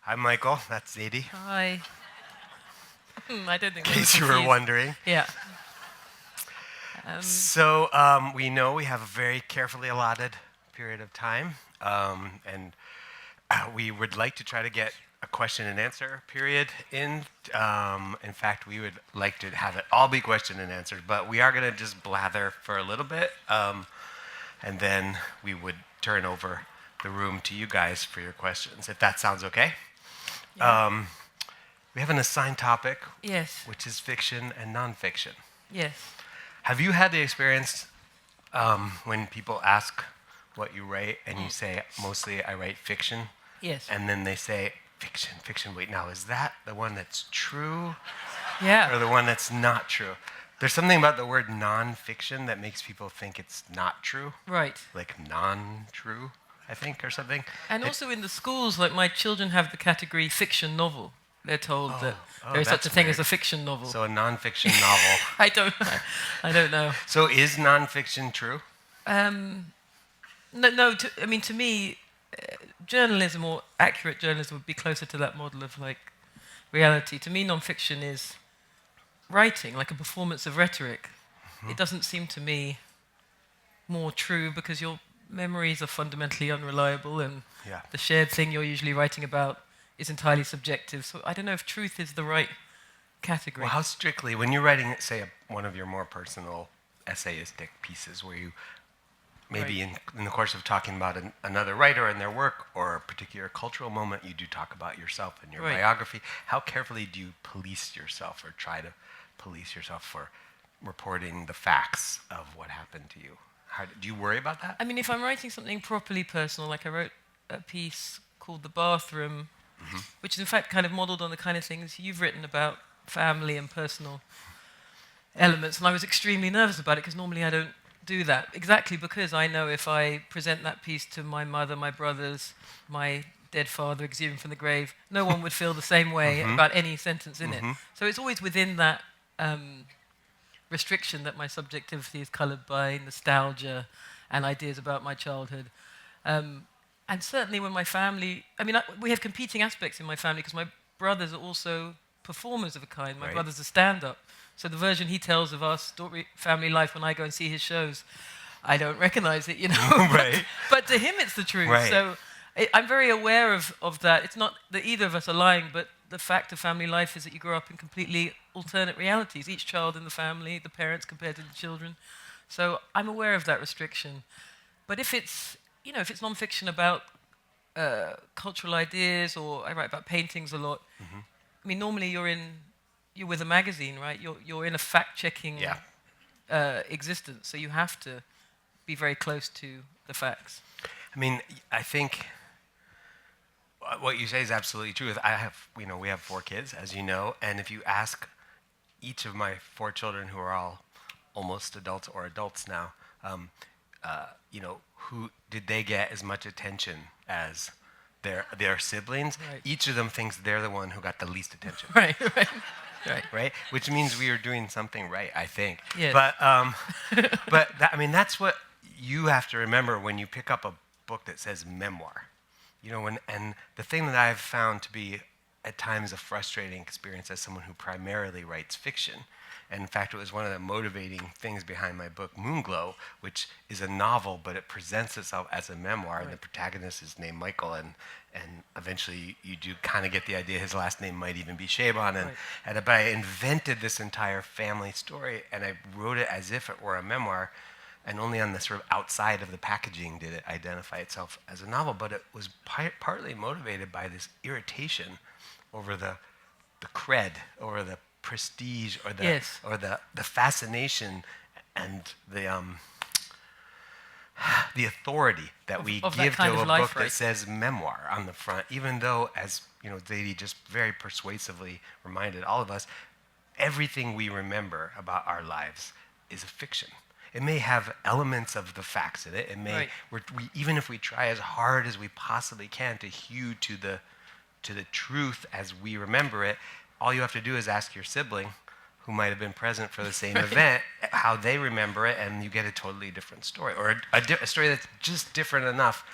Hi, Michael. That's Zadie. Hi. I don't think In case you were wondering. Yeah. So we know we have a very carefully allotted period of time, and we would like to try to get a question and answer period in. In fact, we would like to have it all be question and answer, but we are going to just blather for a little bit, and then we would turn over the room to you guys for your questions, if that sounds okay. Yeah. We have an assigned topic, Yes. which is fiction and nonfiction. Yes. Have you had the experience when people ask what you write and you say, mostly I write fiction, Yes. and then they say, fiction, fiction, wait, now is that the one that's true Yeah. or the one that's not true? There's something about the word nonfiction that makes people think it's not true, Right. like non-true, I think, or something. And also in the schools, like my children have the category fiction novel. They're told that there is such that's a thing weird. as a fiction novel. So a nonfiction novel. I don't know. So is nonfiction true? No. To me, journalism or accurate journalism would be closer to that model of like reality. To me, nonfiction is writing, like a performance of rhetoric. Mm-hmm. It doesn't seem to me more true because your memories are fundamentally unreliable, and the shared thing you're usually writing about is entirely subjective. So I don't know if truth is the right category. Well, how strictly, when you're writing, say, one of your more personal essayistic pieces where you maybe in the course of talking about another writer and their work or a particular cultural moment, you do talk about yourself and your biography. How carefully do you police yourself or try to police yourself for reporting the facts of what happened to you? Do you worry about that? I mean, if I'm writing something properly personal, like I wrote a piece called The Bathroom, which is in fact kind of modeled on the kind of things you've written about family and personal elements, and I was extremely nervous about it because normally I don't do that, exactly because I know if I present that piece to my mother, my brothers, my dead father exhuming from the grave, no one would feel the same way about any sentence in it. So it's always within that restriction that my subjectivity is coloured by nostalgia and ideas about my childhood. And certainly when my family, we have competing aspects in my family because my brothers are also performers of a kind. My brother's a stand-up. So the version he tells of our story, family life when I go and see his shows, I don't recognize it, But to him it's the truth. Right. So I'm very aware of that. It's not that either of us are lying, but the fact of family life is that you grow up in completely alternate realities. Each child in the family, the parents compared to the children. So I'm aware of that restriction. But if it's nonfiction about cultural ideas, or I write about paintings a lot, normally you're with a magazine, right? You're in a fact-checking existence, so you have to be very close to the facts. I think what you say is absolutely true. We have 4 kids, as you know, and if you ask each of my 4 children, who are all almost adults or adults now, who did they get as much attention as their siblings? Right. Each of them thinks they're the one who got the least attention. Right. Which means we are doing something right, I think. Yes. But that's what you have to remember when you pick up a book that says memoir. And the thing that I've found to be at times a frustrating experience as someone who primarily writes fiction, and in fact it was one of the motivating things behind my book Moonglow, which is a novel, but it presents itself as a memoir, and the protagonist is named Michael, and eventually you do kind of get the idea his last name might even be Chabon, but I invented this entire family story, and I wrote it as if it were a memoir, and only on the sort of outside of the packaging did it identify itself as a novel, but it was partly motivated by this irritation over the cred, over the prestige, or the fascination and the authority that we give to a book that says memoir on the front, even though, as Zadie just very persuasively reminded all of us, everything we remember about our lives is a fiction. It may have elements of the facts in it. It may, even if we try as hard as we possibly can to hew to the truth as we remember it, all you have to do is ask your sibling, who might have been present for the same event, how they remember it, and you get a totally different story, or a story that's just different enough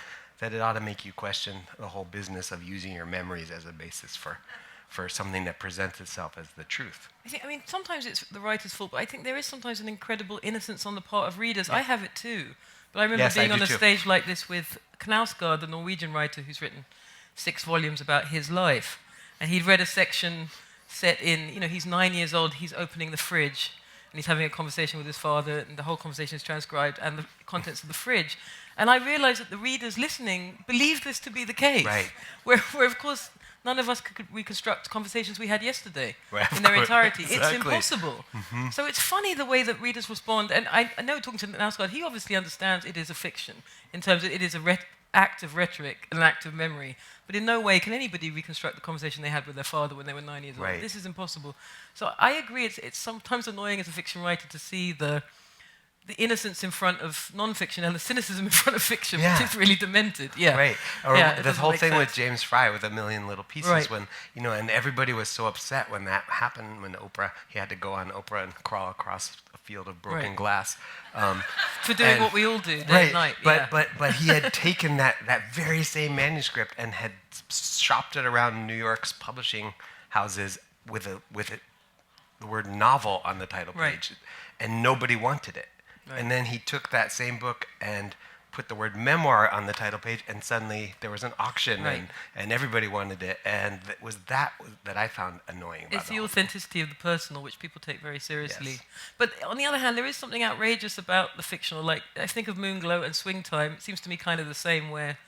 that it ought to make you question the whole business of using your memories as a basis for something that presents itself as the truth. I mean, sometimes it's the writer's fault, but I think there is sometimes an incredible innocence on the part of readers. I have it too. But I remember being on a stage like this with Knausgaard, the Norwegian writer who's written 6 volumes about his life. And he'd read a section set in, he's 9 years old, he's opening the fridge, and he's having a conversation with his father, and the whole conversation is transcribed, and the contents of the fridge. And I realized that the readers listening believed this to be the case. Right. Where of course, none of us could reconstruct conversations we had yesterday in Exactly. their entirety. It's impossible. So it's funny the way that readers respond. And I know, talking to Knausgaard, he obviously understands it is a fiction, in terms of it is a act of rhetoric, an act of memory. But in no way can anybody reconstruct the conversation they had with their father when they were 9 years old. This is impossible. So I agree, it's sometimes annoying as a fiction writer to see the innocence in front of nonfiction and the cynicism in front of fiction, which is really demented. Yeah. Right. Or the whole thing sense. with James Fry with A Million Little Pieces, Right. when, and everybody was so upset when that happened, when he had to go on Oprah and crawl across a field of broken glass. For doing what we all do day and night. But he had taken that very same manuscript and had shopped it around New York's publishing houses with the word novel on the title page, and nobody wanted it. Right. And then he took that same book and put the word memoir on the title page, and suddenly there was an auction, and everybody wanted it. And it was that I found annoying about It's the authenticity of the personal, which people take very seriously. Yes. But on the other hand, there is something outrageous about the fictional. Like, I think of Moonglow and Swing Time. It seems to me kind of the same, where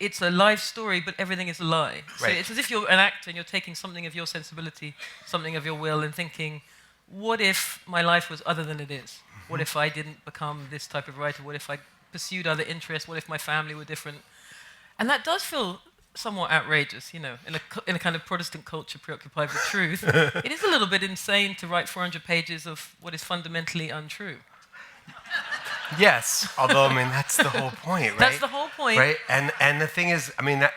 it's a live story, but everything is a lie. So it's as if you're an actor and you're taking something of your sensibility, something of your will, and thinking, what if my life was other than it is? What if I didn't become this type of writer? What if I pursued other interests? What if my family were different? And that does feel somewhat outrageous, in a kind of Protestant culture preoccupied with truth. It is a little bit insane to write 400 pages of what is fundamentally untrue. Yes, although that's the whole point, right? That's the whole point, right? And the thing is, that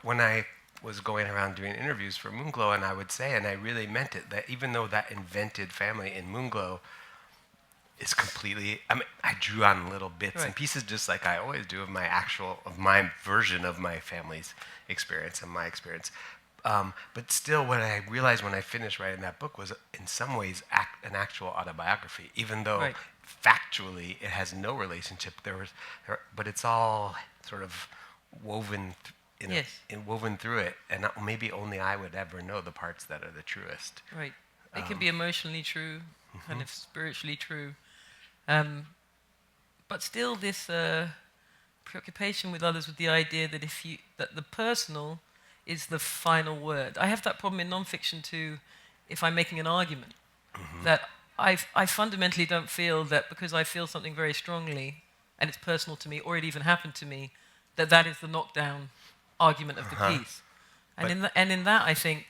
when I was going around doing interviews for Moonglow, and I would say, and I really meant it, that even though that invented family in Moonglow is completely, I drew on little bits and pieces, just like I always do, of my version of my family's experience and my experience. But still, what I realized when I finished writing that book was, in some ways, an actual autobiography, even though factually it has no relationship. But it's all sort of woven through it, and maybe only I would ever know the parts that are the truest. Right. It can be emotionally true, kind of spiritually true. But still, this preoccupation with others, with the idea that that the personal is the final word. I have that problem in nonfiction too. If I'm making an argument, that I fundamentally don't feel that because I feel something very strongly and it's personal to me, or it even happened to me, that is the knockdown argument of the piece. And in that, I think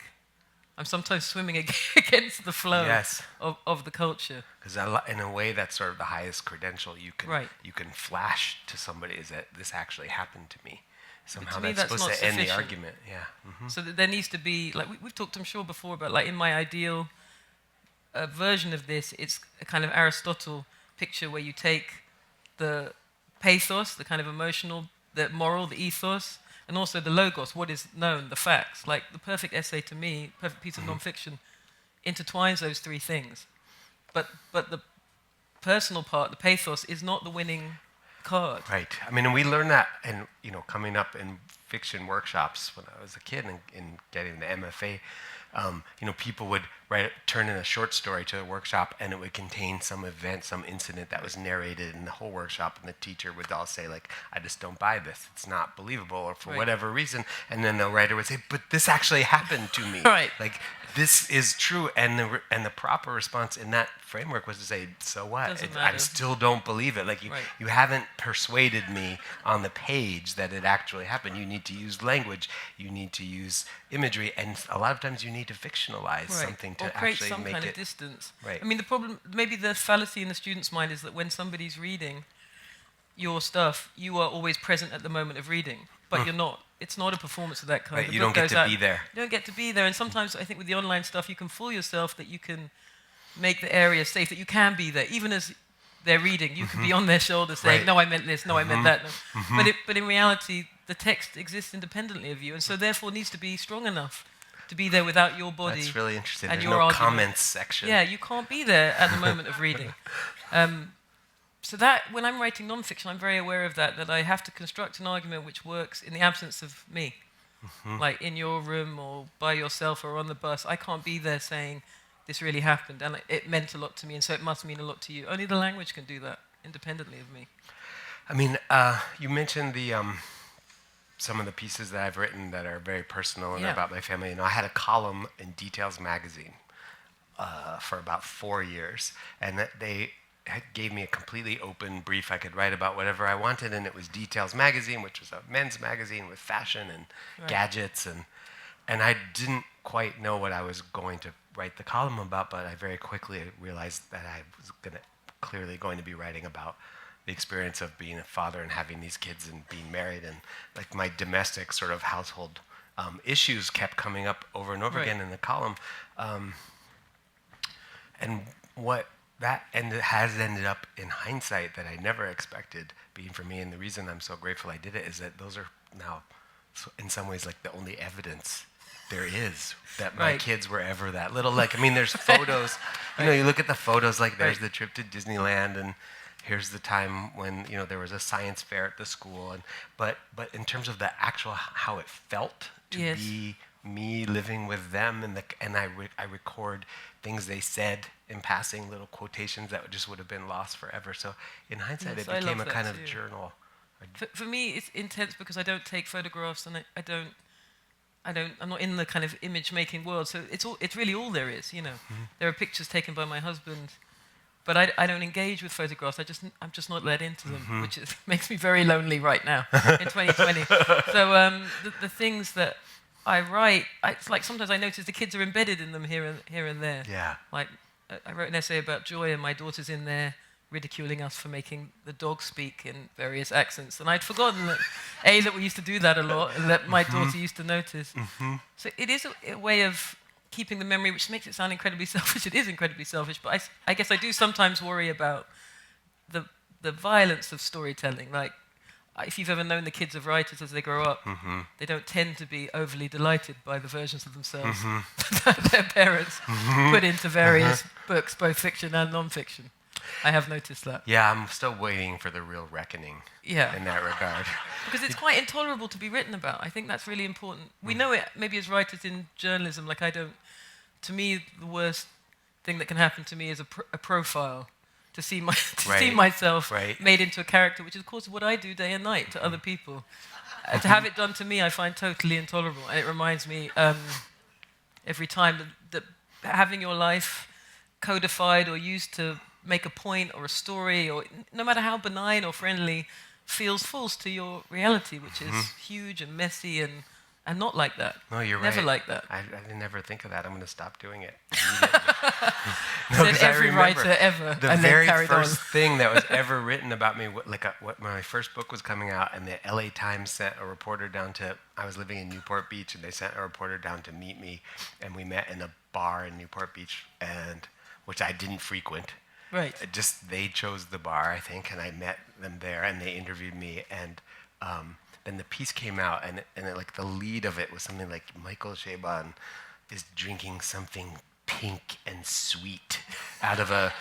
I'm sometimes swimming against the flow of the culture. Because in a way, that's sort of the highest credential you can flash to somebody, is that this actually happened to me. Somehow that's supposed to end the argument. Yeah. So that there needs to be, like we've talked, I'm sure, before about, like, in my ideal version of this, it's a kind of Aristotle picture where you take the pathos, the kind of emotional, the moral, the ethos, and also the logos, what is known, the facts. Like, the perfect essay to me, perfect piece of nonfiction, intertwines those three things. But the personal part, the pathos, is not the winning card. Right. And we learned that, and coming up in fiction workshops when I was a kid and getting the MFA. People would turn in a short story to a workshop, and it would contain some event, some incident that was narrated in the whole workshop, and the teacher would all say, like, I just don't buy this. It's not believable, or for whatever reason. And then the writer would say, but this actually happened to me. Like, this is true. And the proper response in that framework was to say, so what? I still don't believe it. Like, you haven't persuaded me on the page that it actually happened. You need to use language. You need to use imagery. And a lot of times you need to fictionalize something to create actually some make kind it of distance. Right. The problem, maybe the fallacy in the student's mind is that when somebody's reading your stuff, you are always present at the moment of reading, but you're not. It's not a performance of that kind. Right, you don't get to be there. You don't get to be there, and sometimes I think with the online stuff, you can fool yourself that you can make the area safe, that you can be there, even as they're reading. You could be on their shoulder saying, Right. no, I meant this, no, I meant that. No. But in reality, the text exists independently of you, and so therefore needs to be strong enough to be there without your body. That's really interesting. And There's your no argument. comments section. Yeah, you can't be there at the moment of reading. So that, when I'm writing nonfiction, I'm very aware of that I have to construct an argument which works in the absence of me. Like in your room or by yourself or on the bus. I can't be there saying, this really happened, and it meant a lot to me, and so it must mean a lot to you. Only the language can do that, independently of me. I mean, you mentioned the some of the pieces that I've written that are very personal and about my family. You know, I had a column in Details magazine for about 4 years, and that they gave me a completely open brief. I could write about whatever I wanted, and it was Details magazine, which was a men's magazine with fashion and gadgets, and I didn't quite know what I was going to write the column about, but I very quickly realized that I was clearly going to be writing about the experience of being a father and having these kids and being married, and like my domestic sort of household issues kept coming up over and over again in the column, and what that has ended up in hindsight that I never expected being for me, and the reason I'm so grateful I did it is that those are now in some ways like the only evidence there is that my kids were ever that little. Like, I mean, there's photos, you know, you look at the photos, like there's the trip to Disneyland, and here's the time when, you know, there was a science fair at the school, and but in terms of the actual how it felt to be me living with them, and I record things they said in passing, little quotations that just would have been lost forever. So in hindsight, it became a kind of journal. For me, it's intense because I don't take photographs, and I'm not in the kind of image-making world. So it's really all there is, you know. There are pictures taken by my husband, but I don't engage with photographs. I'm just not let into them, which makes me very lonely right now in 2020. So the things that I write, it's like sometimes I notice the kids are embedded in them here and there. Yeah. Like I wrote an essay about Joy, and my daughter's in there ridiculing us for making the dog speak in various accents, and I'd forgotten that we used to do that a lot, and that my daughter used to notice. So it is a way of keeping the memory, which makes it sound incredibly selfish. It is incredibly selfish, but I guess I do sometimes worry about the violence of storytelling. Like, if you've ever known the kids of writers as they grow up, they don't tend to be overly delighted by the versions of themselves that their parents put into various books, both fiction and non-fiction. I have noticed that. Yeah, I'm still waiting for the real reckoning in that regard. Because it's quite intolerable to be written about. I think that's really important. We know it maybe as writers in journalism. Like, to me, the worst thing that can happen to me is a profile. To see see myself made into a character, which is, of course, what I do day and night to other people. To have it done to me, I find totally intolerable. And it reminds me every time that having your life codified or used to make a point or a story, or no matter how benign or friendly, feels false to your reality, which is huge and messy and not like that. No, you're never right. like that. I didn't ever think of that. I'm going to stop doing it. Said every writer ever. The and very then carried first on. thing that was ever written about me, when my first book was coming out, and the LA Times sent a reporter down to, I was living in Newport Beach, and they sent a reporter down to meet me, and we met in a bar in Newport Beach, which I didn't frequent. Right. They chose the bar, I think, and I met them there, and they interviewed me, and then the piece came out, and like the lead of it was something like Michael Chabon is drinking something pink and sweet out of a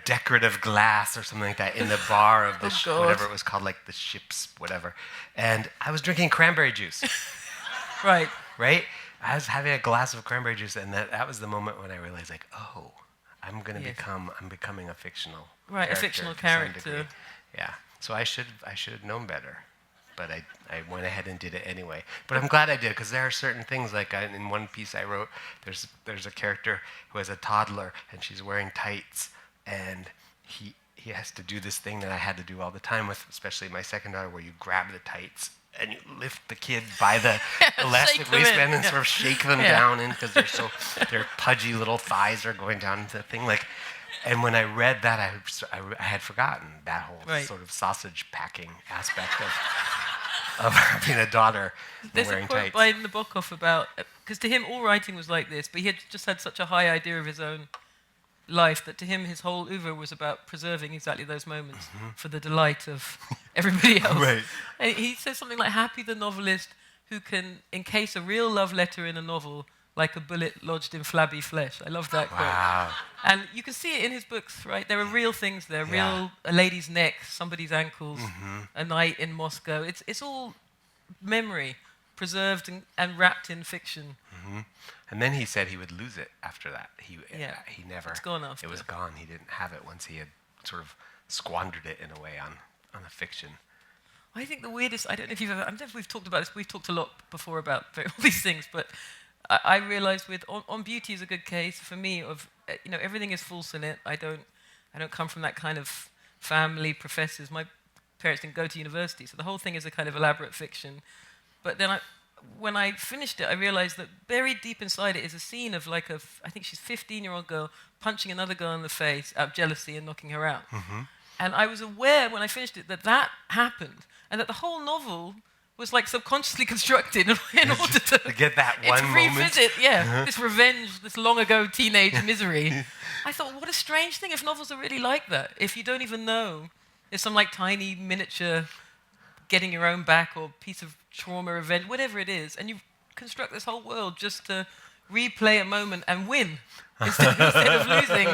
decorative glass or something like that in the bar of the whatever it was called, like the Ships, whatever. And I was drinking cranberry juice. Right. I was having a glass of cranberry juice, and that was the moment when I realized, like, oh, I'm becoming a fictional character. A fictional character. Yeah. So I should have known better, but I went ahead and did it anyway. But I'm glad I did, because there are certain things, like in one piece I wrote, there's a character who has a toddler, and she's wearing tights, and he has to do this thing that I had to do all the time with, especially my second daughter, where you grab the tights and you lift the kid by the elastic waistband and sort of shake them down in, because their pudgy little thighs are going down into the thing. Like, and when I read that, I had forgotten that whole sort of sausage packing aspect of having a daughter and wearing tights. There's a quote by Nabokov about, because to him all writing was like this, but he had just had such a high idea of his own life that to him his whole oeuvre was about preserving exactly those moments for the delight of everybody else. Right. And he says something like, happy the novelist who can encase a real love letter in a novel like a bullet lodged in flabby flesh. I love that Wow. quote. And you can see it in his books, right? There are real things there, a lady's neck, somebody's ankles, a night in Moscow. It's all memory, preserved and wrapped in fiction. And then he said he would lose it after that. He never. It's gone after. It was gone. He didn't have it once he had sort of squandered it in a way on a fiction. I think the weirdest, I don't know if you've ever, I don't know if we've talked about this, we've talked a lot before about all these things, but I realized on Beauty is a good case for me of, everything is false in it. I don't come from that kind of family, professors. My parents didn't go to university, so the whole thing is a kind of elaborate fiction. But then when I finished it, I realized that buried deep inside it is a scene of I think she's a 15-year-old girl punching another girl in the face out of jealousy and knocking her out. And I was aware when I finished it that happened, and that the whole novel was subconsciously constructed in order to get that one moment. Revisit, this revenge, this long ago teenage misery. I thought, what a strange thing if novels are really like that. If you don't even know, there's some tiny miniature getting your own back or piece of trauma, revenge, whatever it is, and you construct this whole world just to replay a moment and win instead of losing.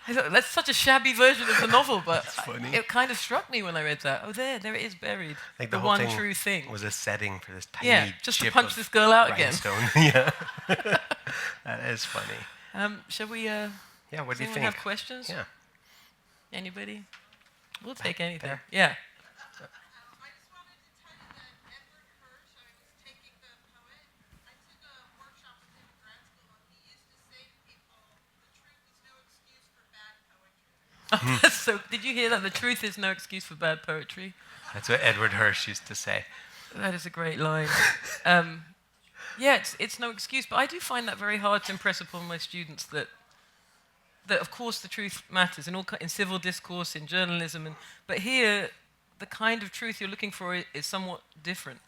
I thought, that's such a shabby version of the novel, but it kind of struck me when I read that. Oh, there it is buried. The one true thing was a setting for this tiny just chip to punch of this girl out rhinestone. again. Yeah, that is funny. Shall we? Yeah, what do you think? Have questions? Yeah. Anybody? We'll take anything. There. Yeah. So, did you hear that? The truth is no excuse for bad poetry. That's what Edward Hirsch used to say. That is a great line. It's no excuse, but I do find that very hard to impress upon my students that of course the truth matters in civil discourse, in journalism, but here the kind of truth you're looking for is somewhat different.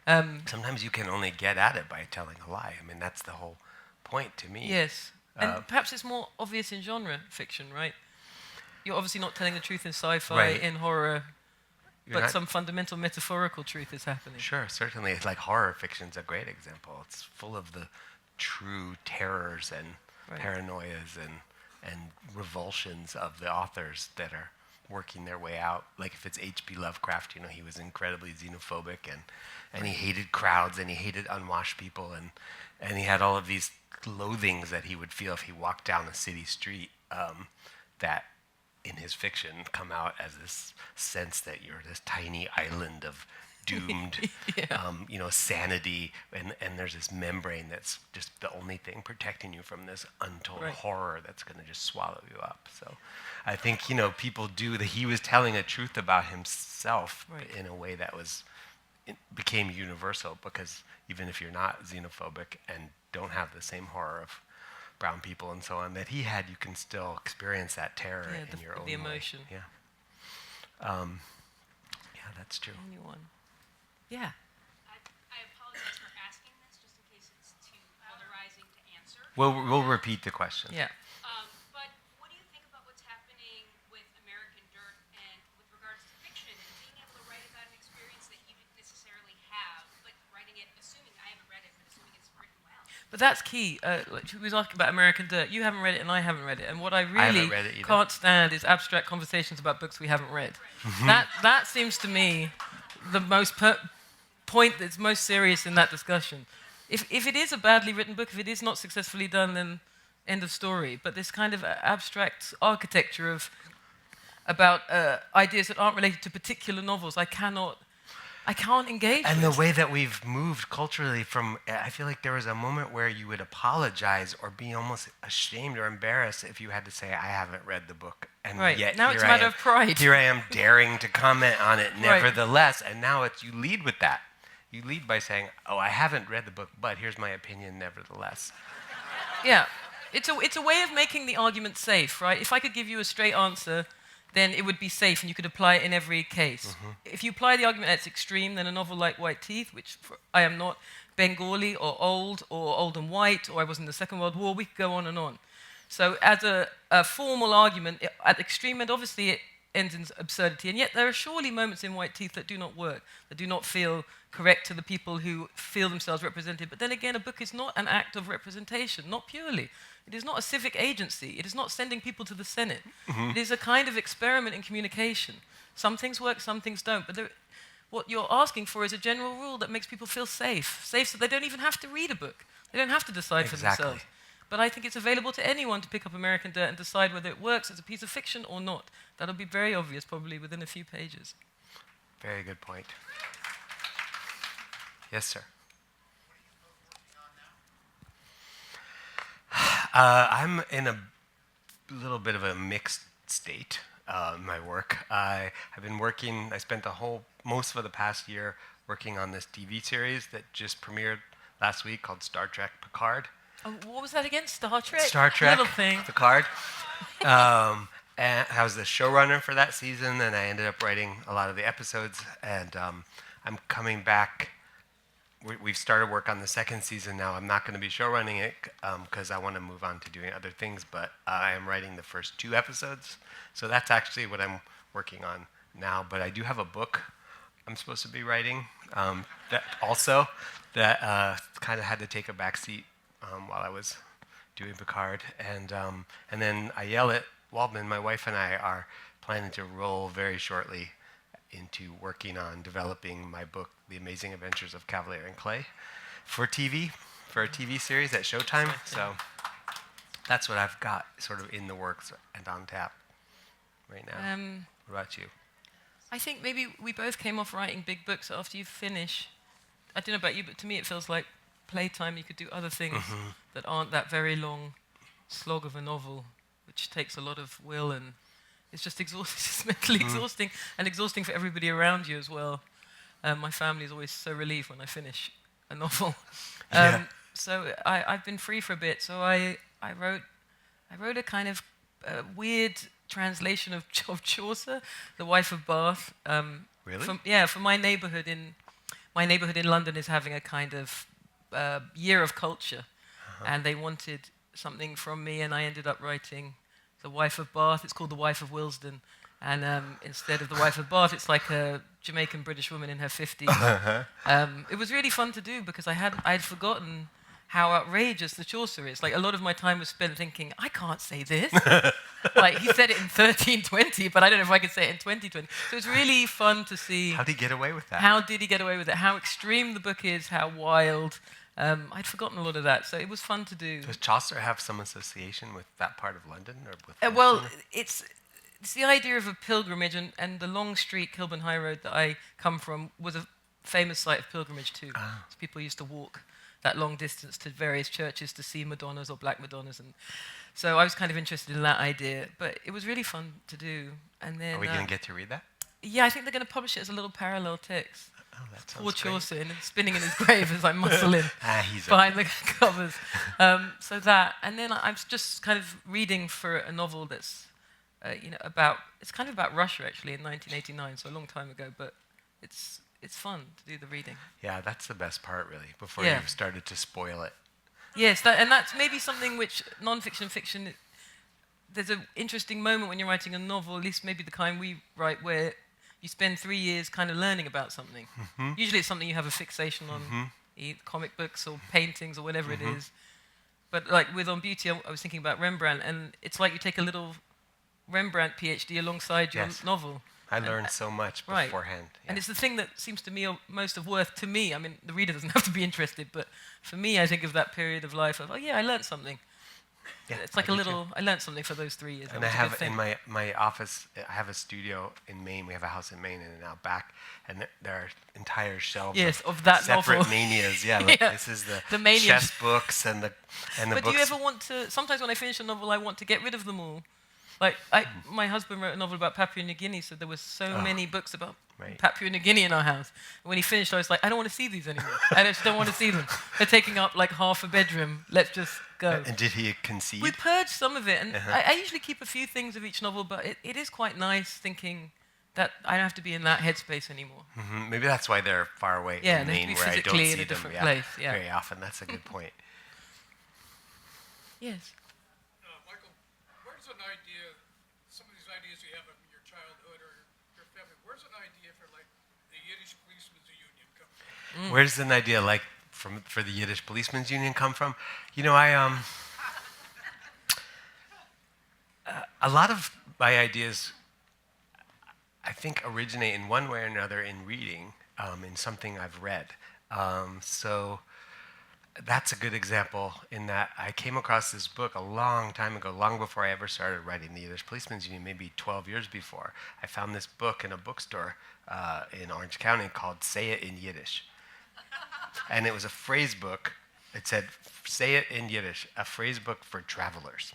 Sometimes you can only get at it by telling a lie. I mean, that's the whole point to me. Yes, and perhaps it's more obvious in genre fiction, right? You're obviously not telling the truth in sci-fi, in horror, but some fundamental metaphorical truth is happening. Sure, certainly. It's horror fiction's a great example. It's full of the true terrors and paranoias and revulsions of the authors that are working their way out. If it's H.P. Lovecraft, he was incredibly xenophobic and he hated crowds and he hated unwashed people and he had all of these loathings that he would feel if he walked down a city street that in his fiction come out as this sense that you're this tiny island of doomed sanity and there's this membrane that's just the only thing protecting you from this untold horror that's going to just swallow you up. So I think people do that. He was telling a truth about himself in a way that became universal, because even if you're not xenophobic and don't have the same horror of brown people and so on that he had, you can still experience that terror in your own the emotion. Way. Yeah. That's true. Anyone? Yeah. I apologize for asking this, just in case it's too polarizing to answer. We'll repeat the question. Yeah. But what do you think about what's happening with American Dirt and with regards to fiction and being able to write about an experience that you didn't necessarily have, writing it, assuming I haven't read it, but assuming it's written well? But that's key. We was asking about American Dirt. You haven't read it and I haven't read it. And what I really can't stand is abstract conversations about books we haven't read. That seems to me the most point that's most serious in that discussion. If it is a badly written book, if it is not successfully done, then end of story. But this kind of abstract architecture about ideas that aren't related to particular novels, I can't engage and with. The way that we've moved culturally from, I feel like there was a moment where you would apologize or be almost ashamed or embarrassed if you had to say, I haven't read the book. And yet now it's a matter of pride. Here I am daring to comment on it nevertheless. And now you lead with that. You lead by saying, oh, I haven't read the book, but here's my opinion nevertheless. Yeah. It's a way of making the argument safe, right? If I could give you a straight answer, then it would be safe and you could apply it in every case. If you apply the argument at its extreme, then a novel like White Teeth, which I am not Bengali or old and white, or I was in the Second World War, we could go on and on. So as a formal argument, at the extreme end, obviously it ends in absurdity, and yet there are surely moments in White Teeth that do not work, that do not feel correct to the people who feel themselves represented. But then again, a book is not an act of representation, not purely. It is not a civic agency. It is not sending people to the Senate. It is a kind of experiment in communication. Some things work, some things don't. But what you're asking for is a general rule that makes people feel safe so they don't even have to read a book. They don't have to decide for themselves. But I think it's available to anyone to pick up American Dirt and decide whether it works as a piece of fiction or not. That'll be very obvious probably within a few pages. Very good point. Yes, sir. I'm in a little bit of a mixed state in my work. I have been working, I spent most of the past year working on this TV series that just premiered last week called Star Trek Picard. What was that again? Star Trek? Star Trek Little thing. Picard. And I was the showrunner for that season, and I ended up writing a lot of the episodes. And I'm coming back. We've started work on the second season now. I'm not going to be showrunning it because I want to move on to doing other things, but I am writing the first 2 episodes. So that's actually what I'm working on now. But I do have a book I'm supposed to be writing that kind of had to take a back seat while I was doing Picard. And then Ayelet Waldman, my wife, and I are planning to roll very shortly into working on developing my book, The Amazing Adventures of Kavalier and Clay, for a TV series at Showtime. So that's what I've got sort of in the works and on tap right now. What about you? I think maybe we both came off writing big books after you finish. I don't know about you, but to me it feels like playtime. You could do other things that aren't that very long slog of a novel, which takes a lot of will, and it's just exhausting. It's just mentally exhausting, and exhausting for everybody around you as well. My family is always so relieved when I finish a novel. So I've been free for a bit. So I wrote a kind of weird translation of Chaucer, The Wife of Bath. Really? For my neighborhood in London is having a kind of year of culture, and they wanted something from me, and I ended up writing The Wife of Bath. It's called The Wife of Willesden, and instead of The Wife of Bath, it's like a Jamaican British woman in her 50s. It was really fun to do because I'd forgotten how outrageous the Chaucer is. Like, a lot of my time was spent thinking, I can't say this. Like, he said it in 1320, but I don't know if I could say it in 2020. So it's really fun to see. How did he get away with that? How did he get away with it? How extreme the book is, how wild. I'd forgotten a lot of that, so it was fun to do. Does Chaucer have some association with that part of London? Or with well, it's the idea of a pilgrimage, and the long street, Kilburn High Road, that I come from, was a famous site of pilgrimage too. So people used to walk that long distance to various churches to see Madonnas or Black Madonnas, and so I was kind of interested in that idea. But it was really fun to do. And then, are we going to get to read that? Yeah, I think they're going to publish it as a little parallel text. Oh, that sounds Poor great. Chaucer, and spinning in his grave as I muscle in He's behind the covers. So that, and then I'm just kind of reading for a novel that's, it's kind of about Russia actually in 1989, so a long time ago. But it's fun to do the reading. Yeah, that's the best part, really. Before Yeah. you've started to spoil it. Yes, and that's maybe something which nonfiction, fiction. There's an interesting moment when you're writing a novel, at least maybe the kind we write, where you spend 3 years kind of learning about something. Usually it's something you have a fixation on, comic books or paintings or whatever it is. But like with On Beauty, I was thinking about Rembrandt, and it's like you take a little Rembrandt PhD alongside your novel. I learned so much beforehand. Yeah. And it's the thing that seems to me most of worth to me. I mean, the reader doesn't have to be interested, but for me, I think of that period of life of, I learned something. Yeah, it's like I learned something for those 3 years. And I have in my office, I have a studio in Maine. We have a house in Maine and out back, and there are entire shelves of that separate novel. manias. Yeah, like this is the mania. chess books and the But books. do you ever want to? Sometimes when I finish a novel, I want to get rid of them all. Like my husband wrote a novel about Papua New Guinea, so there were so many books about Papua New Guinea in our house. And when he finished, I was like, I don't want to see these anymore. I just don't want to see them. They're taking up like half a bedroom. Let's just go. And did he concede? We purged some of it, and I usually keep a few things of each novel, but it is quite nice thinking that I don't have to be in that headspace anymore. Maybe that's why they're far away in Maine, where I don't see in a them different place. Yeah. very often. That's a good point. Yes. Michael ideas you have of your childhood or your family. Where's an idea for like the Yiddish Policemen's Union come from? Where does an idea like for the Yiddish Policemen's Union come from? A lot of my ideas, I think, originate in one way or another in reading, in something I've read. So that's a good example in that I came across this book a long time ago, long before I ever started writing the Yiddish Policeman's Union, maybe 12 years before. I found this book in a bookstore in Orange County called Say It in Yiddish. And it was a phrase book. It said, Say It in Yiddish, a phrase book for travelers.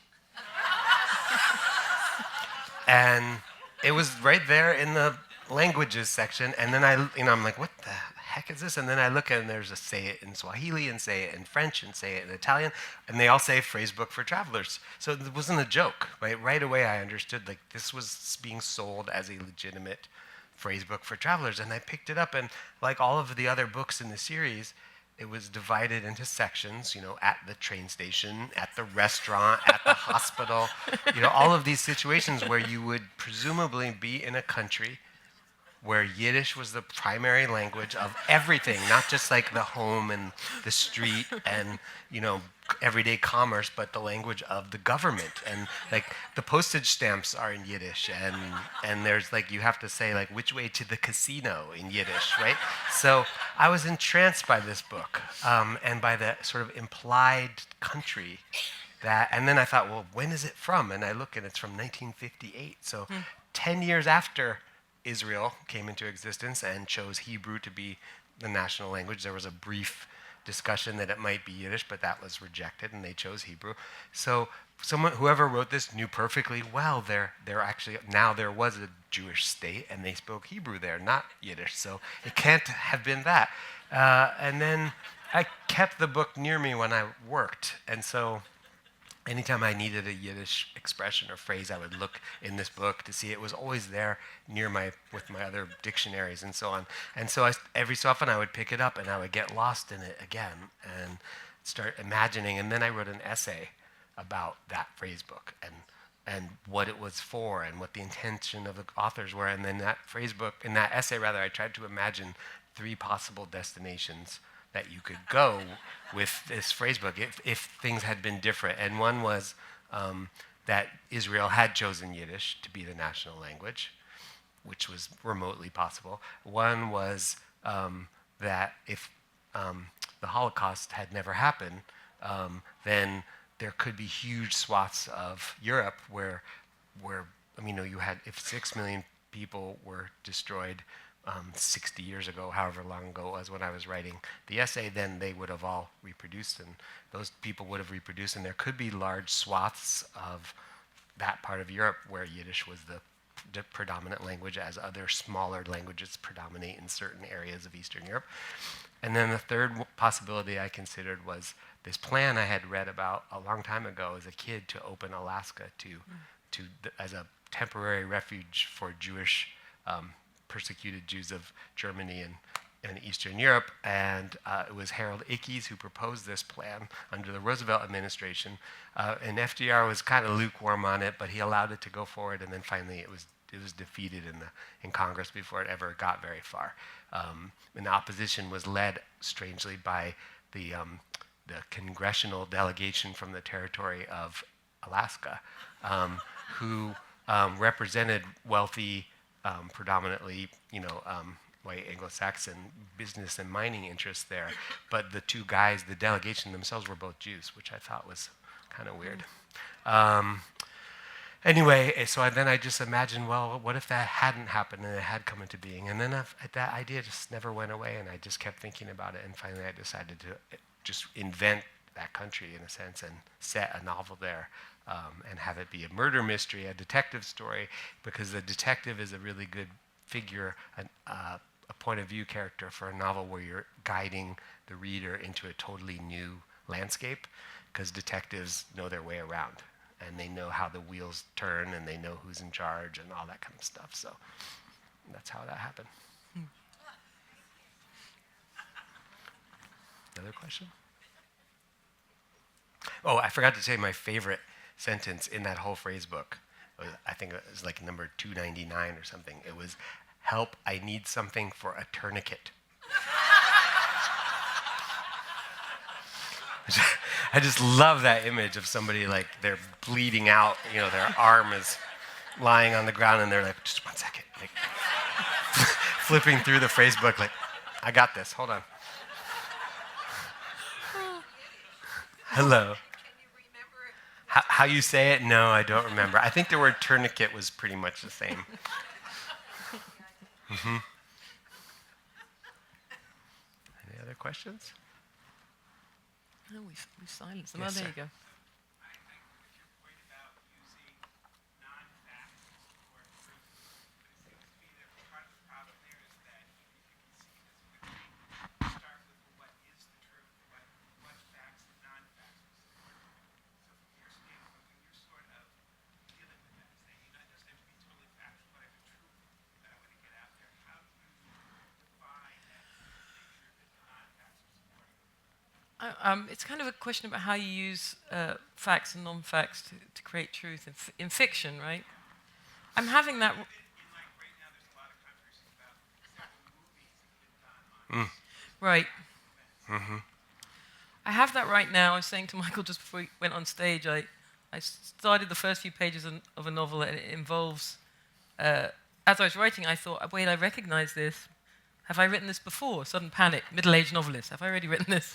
And it was right there in the languages section. And then I'm like, what the heck is this? And then I look at it and there's a Say It in Swahili and Say It in French and Say It in Italian. And they all say phrase book for travelers. So it wasn't a joke, right? Right away I understood like this was being sold as a legitimate phrase book for travelers. And I picked it up and like all of the other books in the series, it was divided into sections, at the train station, at the restaurant, at the hospital, all of these situations where you would presumably be in a country where Yiddish was the primary language of everything, not just like the home and the street and, everyday commerce, but the language of the government. And like the postage stamps are in Yiddish and there's like, you have to say like, which way to the casino in Yiddish, right? So I was entranced by this book and by the sort of implied country and then I thought, well, when is it from? And I look and it's from 1958. So 10 years after Israel came into existence and chose Hebrew to be the national language. There was a brief discussion that it might be Yiddish, but that was rejected, and they chose Hebrew. So whoever wrote this knew perfectly well there was a Jewish state, and they spoke Hebrew there, not Yiddish. So it can't have been that. And then I kept the book near me when I worked, and so anytime I needed a Yiddish expression or phrase, I would look in this book to see it was always there with my other dictionaries and so on. And so every so often I would pick it up and I would get lost in it again and start imagining. And then I wrote an essay about that phrase book and what it was for and what the intention of the authors were. And then in that essay, I tried to imagine 3 possible destinations that you could go with this phrase book if things had been different. And one was that Israel had chosen Yiddish to be the national language, which was remotely possible. One was that if the Holocaust had never happened, then there could be huge swaths of Europe where you had, if 6 million people were destroyed 60 years ago, however long ago it was when I was writing the essay, then they would have all reproduced, and those people would have reproduced, and there could be large swaths of that part of Europe where Yiddish was the predominant language, as other smaller languages predominate in certain areas of Eastern Europe. And then the third possibility I considered was this plan I had read about a long time ago as a kid to open Alaska as a temporary refuge for Jewish persecuted Jews of Germany and Eastern Europe. And it was Harold Ickes who proposed this plan under the Roosevelt administration. And FDR was kind of lukewarm on it, but he allowed it to go forward. And then finally it was defeated in Congress before it ever got very far. And the opposition was led, strangely, by the congressional delegation from the territory of Alaska, who represented wealthy, predominantly, white Anglo-Saxon business and mining interests there. But the 2 guys, the delegation themselves, were both Jews, which I thought was kind of weird. Anyway, so then I just imagined, well, what if that hadn't happened and it had come into being? And then that idea just never went away, and I just kept thinking about it. And finally I decided to just invent that country, in a sense, and set a novel there. And have it be a murder mystery, a detective story, because the detective is a really good figure, a point of view character for a novel where you're guiding the reader into a totally new landscape, because detectives know their way around, and they know how the wheels turn, and they know who's in charge, and all that kind of stuff. So that's how that happened. Another question? Oh, I forgot to say my favorite sentence in that whole phrase book I think it was like number 299 or something. It was, "Help, I need something for a tourniquet." I just love that image of somebody like they're bleeding out, their arm is lying on the ground and they're like, "Just 1 second," like flipping through the phrase book like, "I got this, hold on." Hello. Can you remember it? How you say it? No, I don't remember. I think the word tourniquet was pretty much the same. Any other questions? Oh, we silenced them. Yes, Oh, there sir. you go. I think with your point about using non-facts for truth, but it seems to me that part of the problem there is that even if you can see this a good thing, you start with well, what is the truth, what facts and non-facts will support it. So from your standpoint, when you're sort of dealing with that, saying it doesn't have to be totally factual, but I have a truth that I want to get out there, how do you define that truth to make sure that the non-facts are supporting it? It's kind of a question about how you use facts and non-facts to create truth in fiction, right? I'm having that. In like right now, there's a lot of controversy about several movies that have been done on Right. I have that right now. I was saying to Michael just before he went on stage, I started the first few pages of a novel, and it involves, as I was writing, I thought, wait, I recognize this. Have I written this before? Sudden panic, middle-aged novelist. Have I already written this?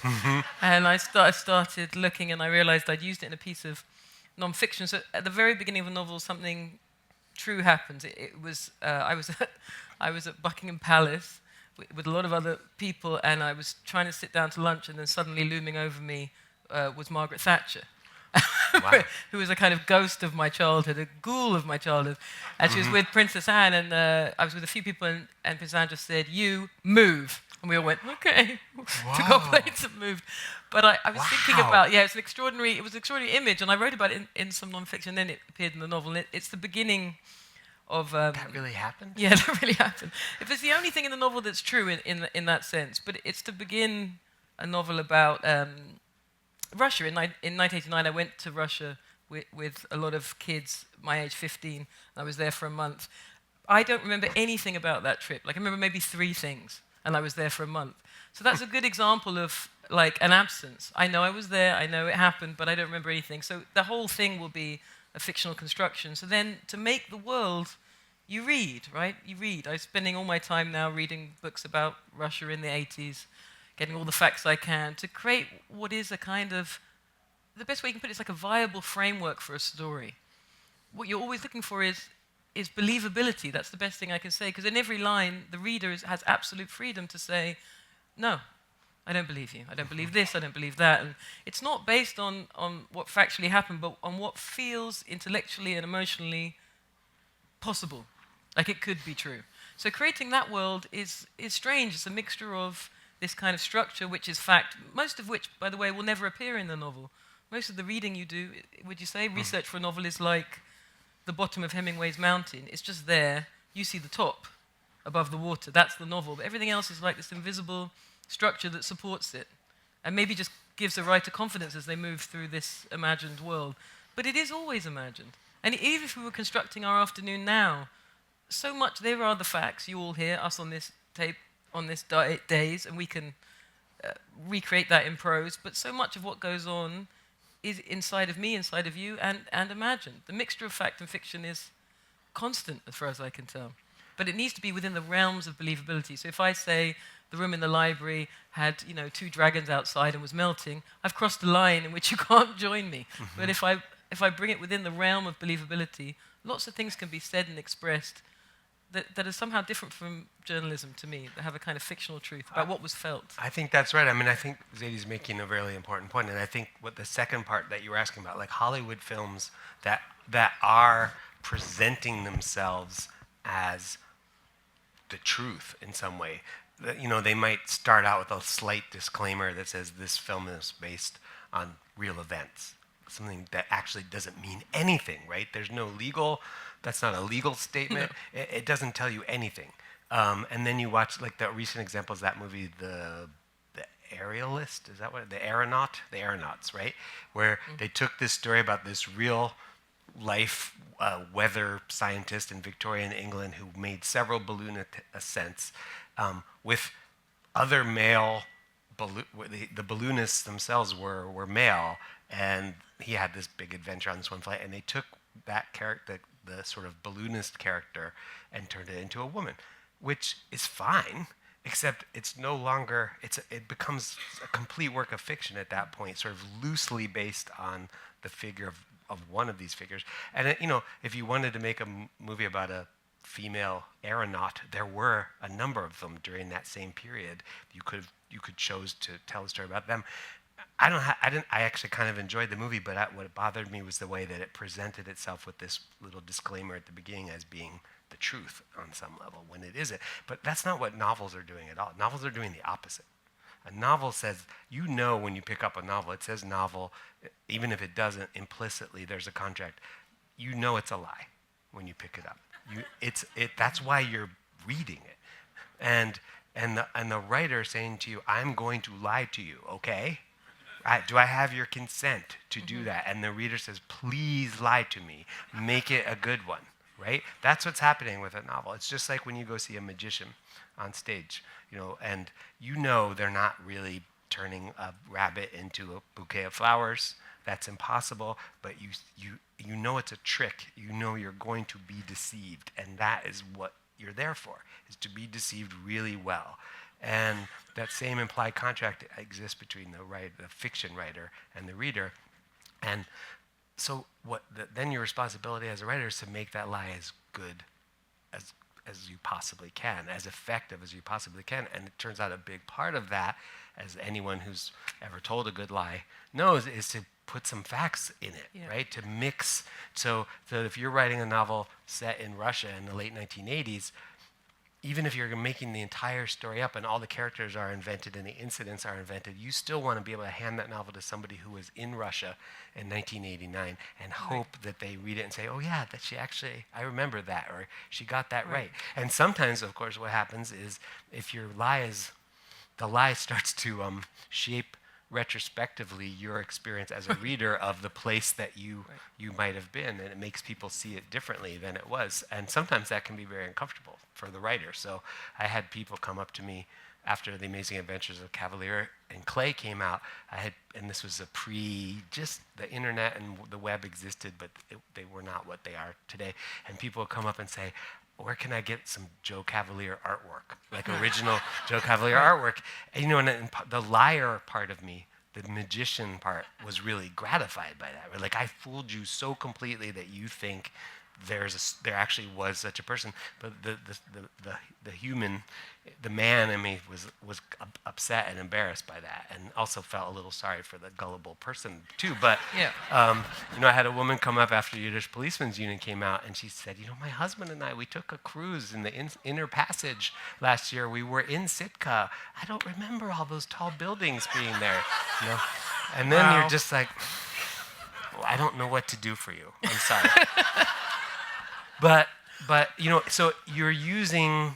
And I started looking, and I realized I'd used it in a piece of non-fiction. So at the very beginning of a novel, something true happens. It was I was at Buckingham Palace with a lot of other people, and I was trying to sit down to lunch, and then suddenly looming over me was Margaret Thatcher. Wow. Who was a kind of ghost of my childhood, a ghoul of my childhood. And she was with Princess Anne, and I was with a few people, and Princess Anne just said, "You move." And we all went, "Okay." Took our plates and moved. But I was thinking Wow. about, it was an extraordinary image, and I wrote about it in some nonfiction, and then it appeared in the novel. And it's the beginning of... That really happened? Yeah, that really happened. If it's the only thing in the novel that's true in that sense, but it's to begin a novel about Russia. In 1989, I went to Russia with a lot of kids my age, 15, and I was there for a month. I don't remember anything about that trip. Like, I remember maybe 3 things, and I was there for a month. So that's a good example of, like, an absence. I know I was there, I know it happened, but I don't remember anything. So the whole thing will be a fictional construction. So then, to make the world, you read, right? You read. I'm spending all my time now reading books about Russia in the 80s, getting all the facts I can, to create what is a kind of... The best way you can put it is like a viable framework for a story. What you're always looking for is believability. That's the best thing I can say, because in every line, the reader has absolute freedom to say, "No, I don't believe you. I don't believe this, I don't believe that." And it's not based on what factually happened, but on what feels intellectually and emotionally possible, like it could be true. So creating that world is strange. It's a mixture of this kind of structure, which is fact, most of which, by the way, will never appear in the novel. Most of the reading you do, would you say, research for a novel is like the bottom of Hemingway's mountain. It's just there. You see the top above the water. That's the novel. But everything else is like this invisible structure that supports it, and maybe just gives the writer confidence as they move through this imagined world. But it is always imagined. And even if we were constructing our afternoon now, so much, there are the facts. You all hear us on this tape on this days, and we can recreate that in prose. But so much of what goes on is inside of me, inside of you, and imagined. The mixture of fact and fiction is constant, as far as I can tell. But it needs to be within the realms of believability. So if I say the room in the library had, 2 dragons outside and was melting, I've crossed a line in which you can't join me. But if I bring it within the realm of believability, lots of things can be said and expressed that are somehow different from journalism to me, that have a kind of fictional truth about what was felt. I think that's right. I mean, I think Zadie's making a really important point, and I think what the second part that you were asking about, like Hollywood films that are presenting themselves as the truth in some way. They might start out with a slight disclaimer that says this film is based on real events, something that actually doesn't mean anything, right? There's no legal. That's not a legal statement. No. It doesn't tell you anything. And then you watch, like, the recent examples, that movie, the Aerialist, is that what? The Aeronauts, right? Where they took this story about this real life weather scientist in Victorian England who made several balloon ascents with other male the balloonists themselves were male, and he had this big adventure on this one flight, and they took that character, the sort of balloonist character, and turned it into a woman, which is fine, except it's no longer, it becomes a complete work of fiction at that point, sort of loosely based on the figure of one of these figures. And if you wanted to make a movie about a female aeronaut, there were a number of them during that same period. You could chose to tell a story about them. I actually kind of enjoyed the movie, but what bothered me was the way that it presented itself with this little disclaimer at the beginning as being the truth on some level when it isn't. But that's not what novels are doing at all. Novels are doing the opposite. A novel says, when you pick up a novel, it says novel, even if it doesn't, implicitly there's a contract. It's a lie when you pick it up. That's why you're reading it. And the writer saying to you, I'm going to lie to you, okay? Do I have your consent to do that? And the reader says, please lie to me. Make it a good one, right? That's what's happening with a novel. It's just like when you go see a magician on stage, and they're not really turning a rabbit into a bouquet of flowers. That's impossible, but you know it's a trick. You're going to be deceived, and that is what you're there for, is to be deceived really well. And that same implied contract exists between the fiction writer and the reader. And so then your responsibility as a writer is to make that lie as good as you possibly can, as effective as you possibly can. And it turns out a big part of that, as anyone who's ever told a good lie knows, is to put some facts in it, right? To mix. So if you're writing a novel set in Russia in the late 1980s, even if you're making the entire story up and all the characters are invented and the incidents are invented, you still want to be able to hand that novel to somebody who was in Russia in 1989 and hope that they read it and say, oh yeah, I remember that, or she got that right. And sometimes, of course, what happens is if the lie starts to shape retrospectively your experience as a reader of the place that you might have been, and it makes people see it differently than it was. And sometimes that can be very uncomfortable for the writer. So I had people come up to me after The Amazing Adventures of Kavalier and Clay came out. And this was just the internet and the web existed, but they were not what they are today. And people would come up and say, where can I get some Joe Kavalier artwork, like original Joe Kavalier artwork? And, and the liar part of me, the magician part, was really gratified by that. Like, I fooled you so completely that you think there actually was such a person. But the human, the man in me was upset and embarrassed by that, and also felt a little sorry for the gullible person too. But I had a woman come up after Yiddish Policemen's Union came out, and she said, my husband and I, we took a cruise in the Inner Passage last year. We were in Sitka. I don't remember all those tall buildings being there. And then you're just like, well, I don't know what to do for you. I'm sorry. But so you're using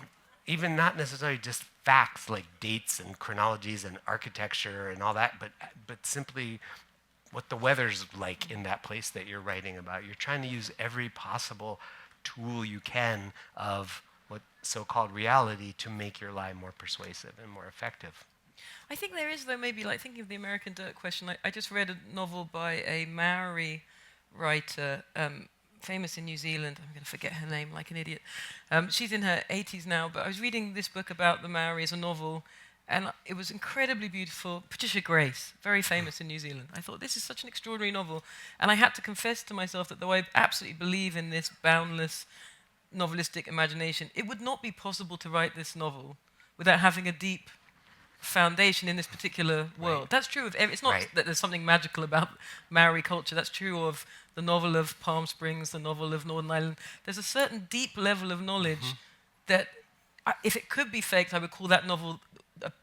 even not necessarily just facts like dates and chronologies and architecture and all that, but simply what the weather's like in that place that you're writing about. You're trying to use every possible tool you can of what so-called reality to make your lie more persuasive and more effective. I think there is, though, maybe like thinking of the American Dirt question. I just read a novel by a Maori writer, famous in New Zealand. I'm going to forget her name like an idiot. She's in her 80s now, but I was reading this book about the Maori as a novel, and it was incredibly beautiful. Patricia Grace, very famous in New Zealand. I thought, this is such an extraordinary novel. And I had to confess to myself that though I absolutely believe in this boundless novelistic imagination, it would not be possible to write this novel without having a deep foundation in this particular world. That's true of it's not that there's something magical about Maori culture. That's true of the novel of Palm Springs, the novel of Northern Ireland. There's a certain deep level of knowledge that, if it could be faked, I would call that novel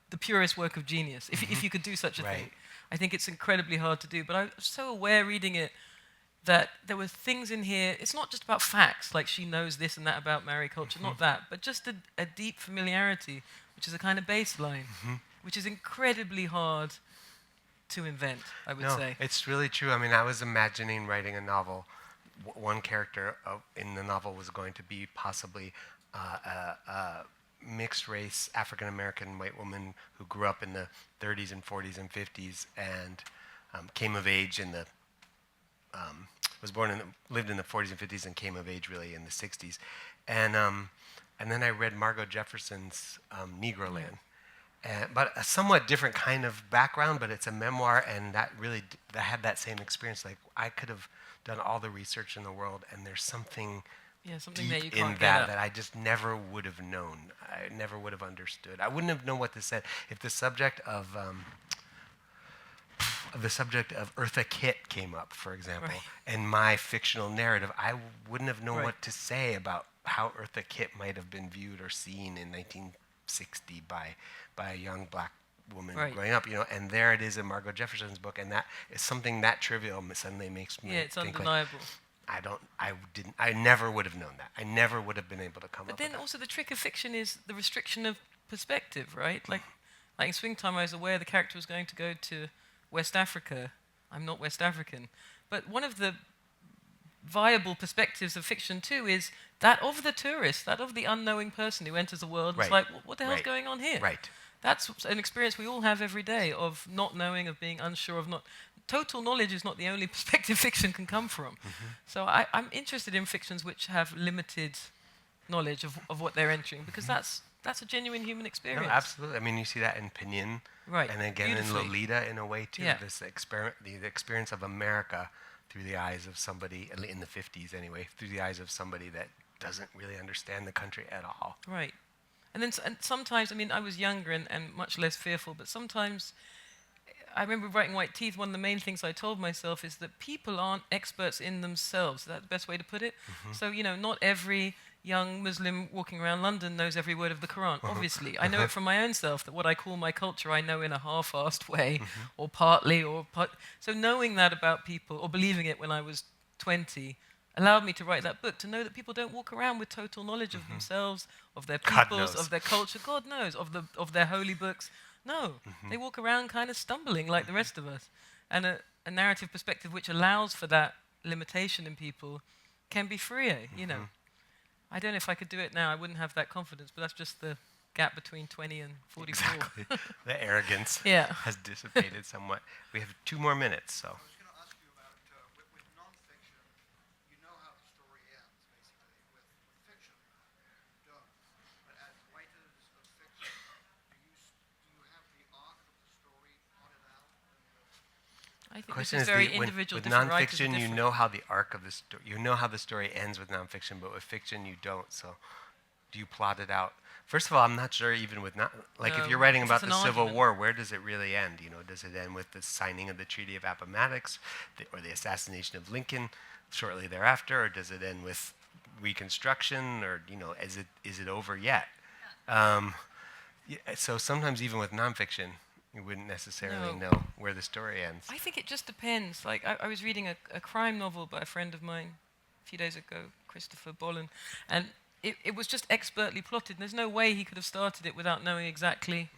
the purest work of genius, if you could do such a thing. I think it's incredibly hard to do, but I was so aware reading it that there were things in here. It's not just about facts, like she knows this and that about Maori culture, not that, but just a deep familiarity, which is a kind of baseline, which is incredibly hard to invent, I would say. It's really true. I mean, I was imagining writing a novel one character in the novel was going to be possibly a mixed race African American white woman who grew up in the 30s and 40s and 50s and came of age in the was born in lived in the 40s and 50s and came of age really in the 60s, and then I read Margot Jefferson's Negro Lin. But a somewhat different kind of background, but it's a memoir, and that really that had that same experience. Like I could have done all the research in the world, and there's something something deep that you in can't that get that I just never would have known. I never would have understood. I wouldn't have known what this said if the subject of Eartha Kitt came up, for example, in my fictional narrative. I wouldn't have known what to say about how Eartha Kitt might have been viewed or seen in 1960 by a young black woman growing up, and there it is in Margot Jefferson's book, and that is something that trivial suddenly makes me it's think undeniable. I never would have known that. I never would have been able to come up with that. But then also the trick of fiction is the restriction of perspective, right? Like in Swing Time, I was aware the character was going to go to West Africa. I'm not West African. But one of the viable perspectives of fiction too is that of the tourist, that of the unknowing person who enters the world. It's like, what the hell's going on here? Right. That's an experience we all have every day of not knowing, of being unsure, of not... Total knowledge is not the only perspective fiction can come from. Mm-hmm. So I'm interested in fictions which have limited knowledge of what they're entering, because that's a genuine human experience. No, absolutely. I mean, you see that in Pinion, and again in Lolita in a way too. Yeah. This the experience of America through the eyes of somebody, in the 50s anyway, through the eyes of somebody that doesn't really understand the country at all. Right. And then sometimes, I mean, I was younger and much less fearful, but sometimes I remember writing White Teeth, one of the main things I told myself is that people aren't experts in themselves. Is that the best way to put it? Mm-hmm. So, not every young Muslim walking around London knows every word of the Quran, obviously. I know it from my own self, that what I call my culture I know in a half-assed way, or partly, So knowing that about people, or believing it when I was 20, allowed me to write that book, to know that people don't walk around with total knowledge of themselves, of their peoples, of their culture. God knows, of their holy books. No, they walk around kind of stumbling like the rest of us. And a narrative perspective which allows for that limitation in people can be freer, I don't know if I could do it now. I wouldn't have that confidence, but that's just the gap between 20 and 44. Exactly. The arrogance has dissipated somewhat. We have 2 more minutes, so... I think this is very individual. With nonfiction, you know how the arc of the story, you know how the story ends with nonfiction, but with fiction, you don't. So, do you plot it out? First of all, I'm not sure even with if you're writing about the Civil War, where does it really end? Does it end with the signing of the Treaty of Appomattox, or the assassination of Lincoln shortly thereafter, or does it end with Reconstruction, or is it over yet? So sometimes even with nonfiction, you wouldn't necessarily know where the story ends. I think it just depends. Like, I was reading a crime novel by a friend of mine a few days ago, Christopher Bollen, and it was just expertly plotted. There's no way he could have started it without knowing exactly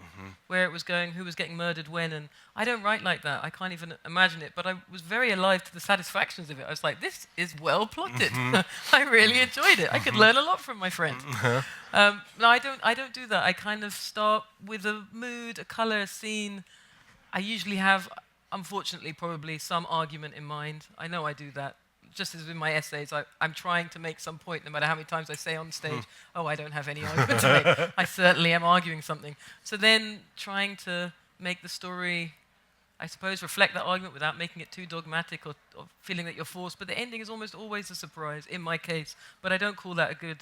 where it was going, who was getting murdered when, and I don't write like that. I can't even imagine it, but I was very alive to the satisfactions of it. I was like, this is well plotted. I really enjoyed it. I could learn a lot from my friend. No, I don't do that. I kind of start with a mood, a color, a scene. I usually have, unfortunately, probably some argument in mind. I know I do that. Just as in my essays, I'm trying to make some point, no matter how many times I say on stage, I don't have any argument to make. I certainly am arguing something. So then trying to make the story, I suppose, reflect that argument without making it too dogmatic or feeling that you're forced. But the ending is almost always a surprise, in my case. But I don't call that a good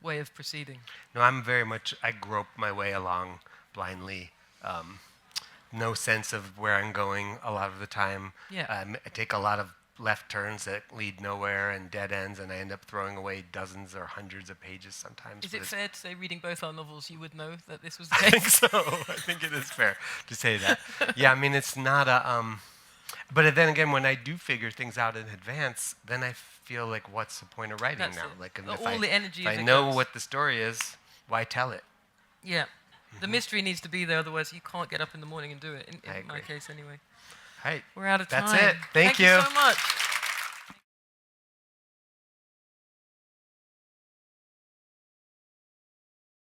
way of proceeding. No, I grope my way along blindly. No sense of where I'm going a lot of the time. Yeah. I take a lot of left turns that lead nowhere and dead ends, and I end up throwing away dozens or hundreds of pages sometimes. Is it fair to say, reading both our novels, you would know that this was the case? I think so. I think it is fair to say that. Yeah, I mean, it's not a... but then again, when I do figure things out in advance, then I feel like, what's the point of writing now? Like, if I know what the story is, why tell it? Yeah. The mystery needs to be there, otherwise you can't get up in the morning and do it, in my case anyway. Right. We're out of time. That's it. Thank you so much.